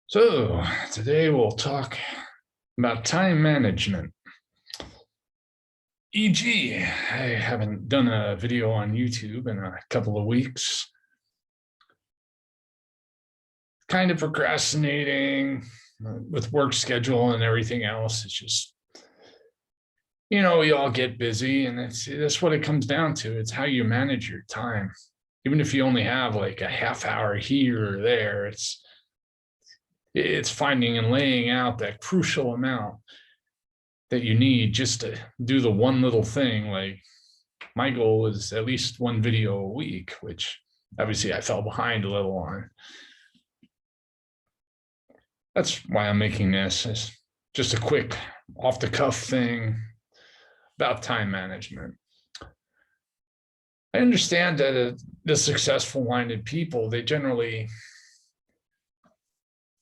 So today we'll talk about time management. E.g., I haven't done a video on YouTube in a couple of weeks. Kind of procrastinating with work schedule and everything else. It's just, we all get busy, and that's what it comes down to. It's how you manage your time. Even if you only have like a half hour here or there, it's finding and laying out that crucial amount that you need just to do the one little thing. Like my goal is at least one video a week, which obviously I fell behind a little on. That's why I'm making this. It's just a quick off the cuff thing about time management. I understand that the successful minded people,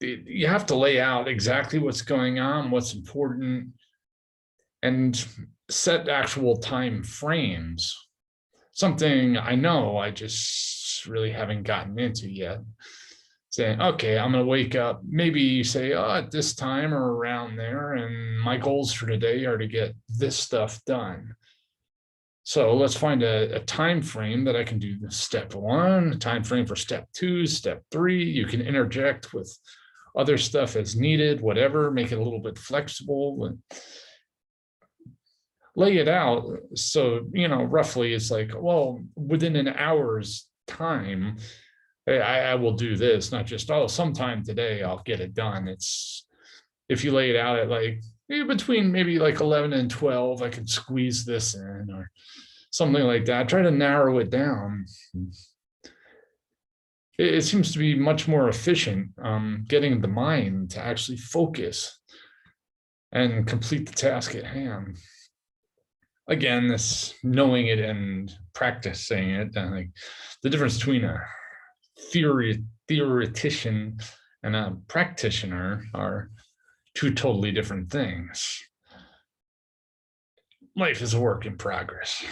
you have to lay out exactly what's going on, what's important, and set actual time frames. Something I know I just really haven't gotten into yet. Saying, okay, I'm going to wake up. Maybe you say, at this time or around there, and my goals for today are to get this stuff done. So let's find a time frame that I can do step one, a time frame for step two, step three. You can interject with other stuff as needed, whatever, make it a little bit flexible and lay it out. So, roughly it's like, well, within an hour's time, I will do this, not just, sometime today I'll get it done. It's, if you lay it out at like between maybe like 11 and 12, I can squeeze this in or something like that. Try to narrow it down. It seems to be much more efficient, getting the mind to actually focus and complete the task at hand. Again, this knowing it and practicing it, I think the difference between a theoretician and a practitioner are two totally different things. Life is a work in progress.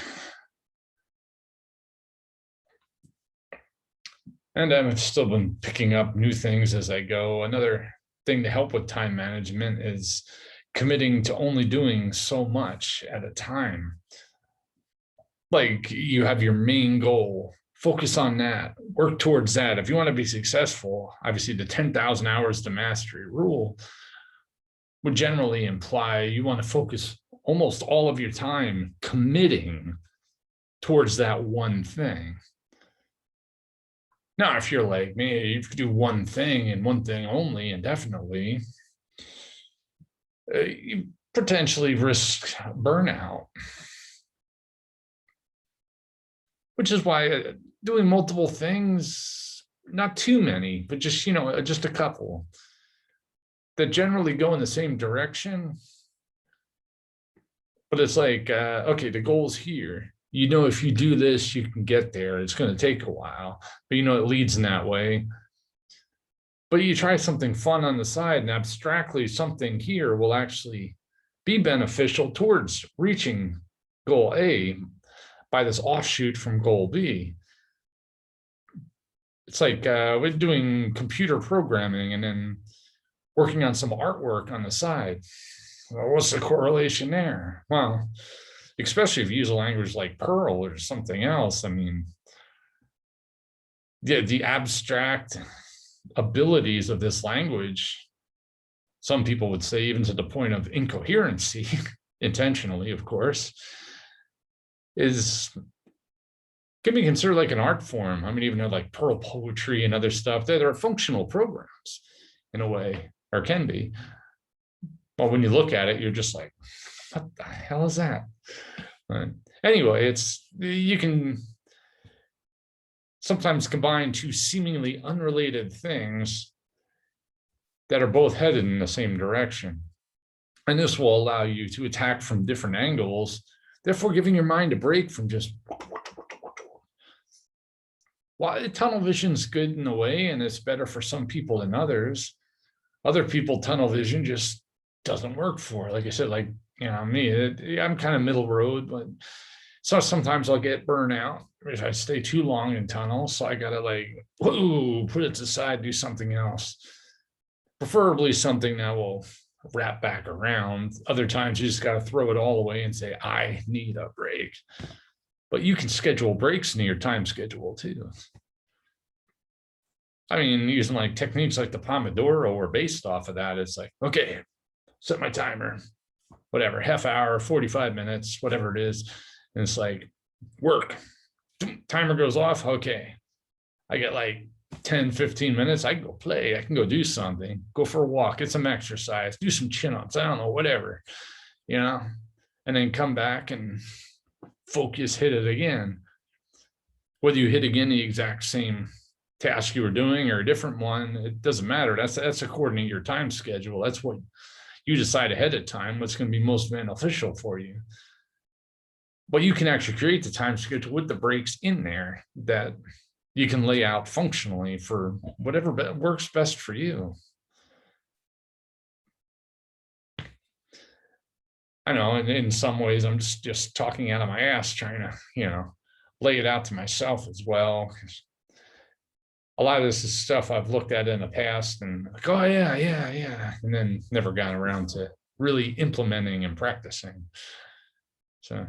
And I've still been picking up new things as I go. Another thing to help with time management is committing to only doing so much at a time. Like you have your main goal, focus on that, work towards that. If you want to be successful, obviously the 10,000 hours to mastery rule would generally imply you want to focus almost all of your time committing towards that one thing. Now, if you're like me, if you do one thing and one thing only indefinitely, you potentially risk burnout. Which is why doing multiple things, not too many, but just, just a couple that generally go in the same direction. But it's like, okay, the goal's here. If you do this, you can get there. It's going to take a while, but it leads in that way. But you try something fun on the side, and abstractly something here will actually be beneficial towards reaching goal A by this offshoot from goal B. It's like we're doing computer programming and then working on some artwork on the side. Well, what's the correlation there? Well, especially if you use a language like Perl or something else. I mean, the abstract abilities of this language, some people would say even to the point of incoherency, intentionally, of course, can be considered like an art form. I mean, even though like Perl poetry and other stuff, they're functional programs in a way, or can be. Well, when you look at it, you're just like, what the hell is that? Anyway, you can sometimes combine two seemingly unrelated things that are both headed in the same direction. And this will allow you to attack from different angles, therefore giving your mind a break from just, well, tunnel vision is good in a way, and it's better for some people than others. Other people, tunnel vision just doesn't work for. Like I said, like, me, I'm kind of middle road, but so sometimes I'll get burnt out if I stay too long in tunnel. So I got to put it aside, do something else. preferably something that will wrap back around. Other times you just got to throw it all away and say, I need a break. But you can schedule breaks in your time schedule too. I mean, using like techniques like the Pomodoro are based off of that. It's like, okay, set my timer, whatever, half hour, 45 minutes, whatever it is. And it's like, work, timer goes off. Okay, I get like 10, 15 minutes. I can go play. I can go do something, go for a walk, get some exercise, do some chin-ups. I don't know, whatever, and then come back and focus, hit it again. Whether you hit again the exact same task you were doing or a different one, it doesn't matter. That's according to your time schedule. That's what you decide ahead of time, what's going to be most beneficial for you. But you can actually create the time schedule with the breaks in there that you can lay out functionally for whatever works best for you. I know in some ways I'm just talking out of my ass trying to, lay it out to myself as well. A lot of this is stuff I've looked at in the past and like, oh yeah. And then never got around to really implementing and practicing. So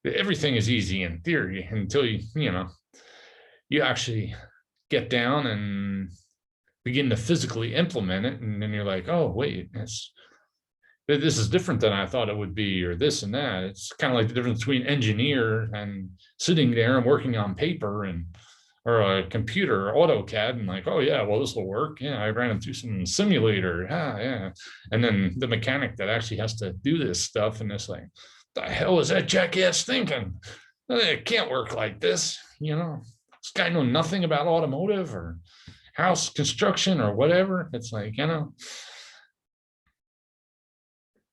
everything is easy in theory until you actually get down and begin to physically implement it. And then you're like, oh, wait, this is different than I thought it would be, or this and that. It's kind of like the difference between engineer and sitting there and working on paper or a computer or AutoCAD and like, oh yeah, well, this will work. Yeah, I ran into some simulator. Yeah. And then the mechanic that actually has to do this stuff. And it's like, the hell is that jackass thinking? It can't work like this. This guy know nothing about automotive or house construction or whatever. It's like,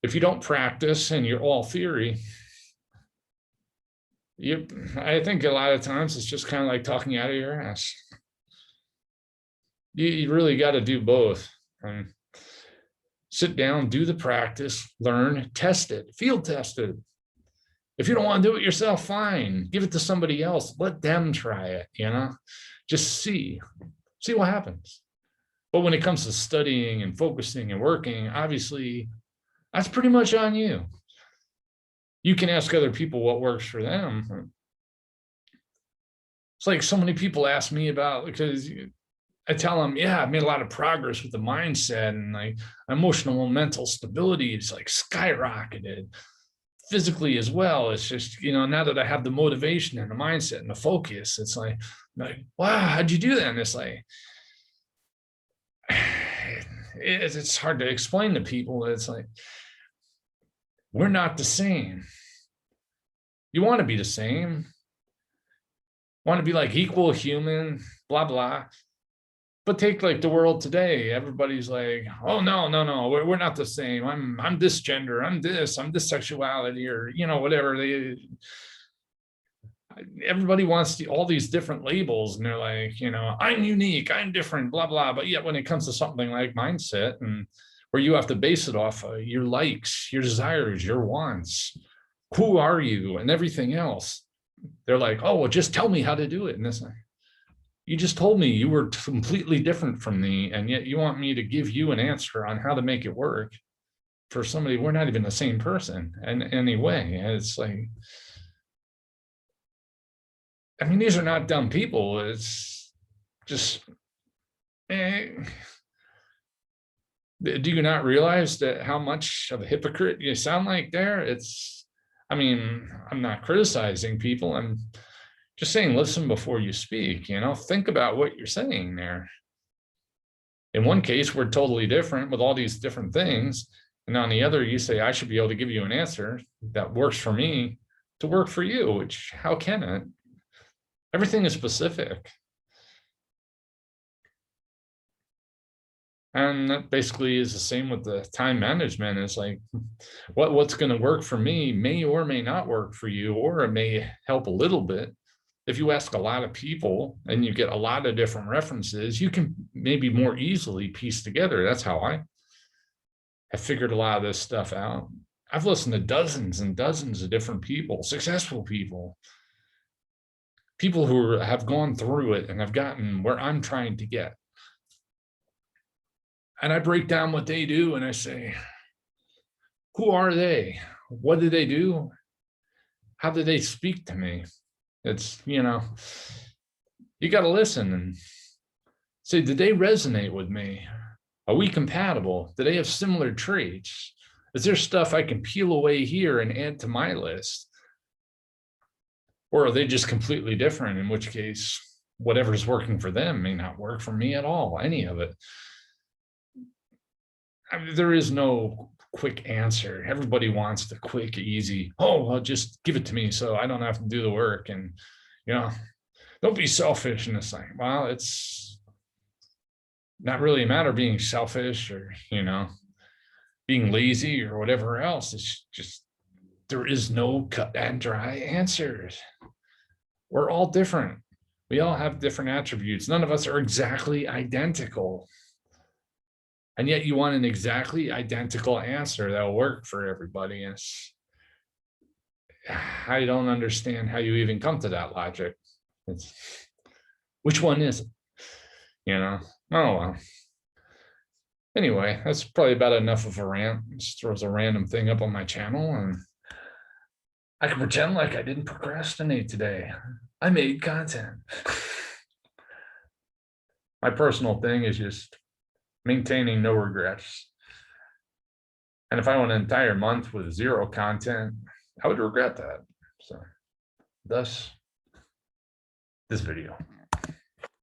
if you don't practice and you're all theory, I think a lot of times it's just kind of like talking out of your ass. You really got to do both. Sit down, do the practice, learn, test it, field test it. If you don't want to do it yourself, fine. Give it to somebody else. Let them try it, Just see what happens. But when it comes to studying and focusing and working, obviously, that's pretty much on you. You can ask other people what works for them. It's like so many people ask me about, because I tell them, yeah, I've made a lot of progress with the mindset and like emotional and mental stability. It's like skyrocketed physically as well. It's just, now that I have the motivation and the mindset and the focus, it's like, wow, how'd you do that? And it's like, it's hard to explain to people. It's like, we're not the same. You want to be the same. Want to be like equal human, blah, blah. But take like the world today. Everybody's like, oh, no, we're not the same. I'm this gender, I'm this sexuality, or, whatever. Everybody wants all these different labels, and they're like, I'm unique, I'm different, blah, blah. But yet when it comes to something like mindset, and where you have to base it off of your likes, your desires, your wants, who are you, and everything else, they're like, oh, well, just tell me how to do it. And it's like, you just told me you were completely different from me, and yet you want me to give you an answer on how to make it work for somebody. We're not even the same person in any way. And it's like, I mean, these are not dumb people. It's just, do you not realize that how much of a hypocrite you sound like there? I'm not criticizing people. I'm just saying, listen before you speak, think about what you're saying there. In one case, we're totally different with all these different things. And on the other, you say, I should be able to give you an answer that works for me to work for you, which how can it? Everything is specific. And that basically is the same with the time management. It's like what's going to work for me may or may not work for you, or it may help a little bit. If you ask a lot of people and you get a lot of different references, you can maybe more easily piece together. That's how I have figured a lot of this stuff out. I've listened to dozens and dozens of different people, successful people who have gone through it and have gotten where I'm trying to get. And I break down what they do and I say, who are they? What do they do? How do they speak to me? It's, you got to listen and say, did they resonate with me? Are we compatible? Do they have similar traits? Is there stuff I can peel away here and add to my list? Or are they just completely different? In which case, whatever's working for them may not work for me at all, any of it. I mean, there is no quick answer. Everybody wants the quick, easy, oh, well, just give it to me so I don't have to do the work. And, don't be selfish. And it's like, well, it's not really a matter of being selfish or, being lazy or whatever else. It's just, there is no cut and dry answers. We're all different. We all have different attributes. None of us are exactly identical. And yet you want an exactly identical answer that will work for everybody. And I don't understand how you even come to that logic. Which one is it? Oh, well. Anyway, that's probably about enough of a rant. Just throws a random thing up on my channel and I can pretend like I didn't procrastinate today. I made content. My personal thing is just maintaining no regrets. And if I went an entire month with 0 content, I would regret that. So thus this video.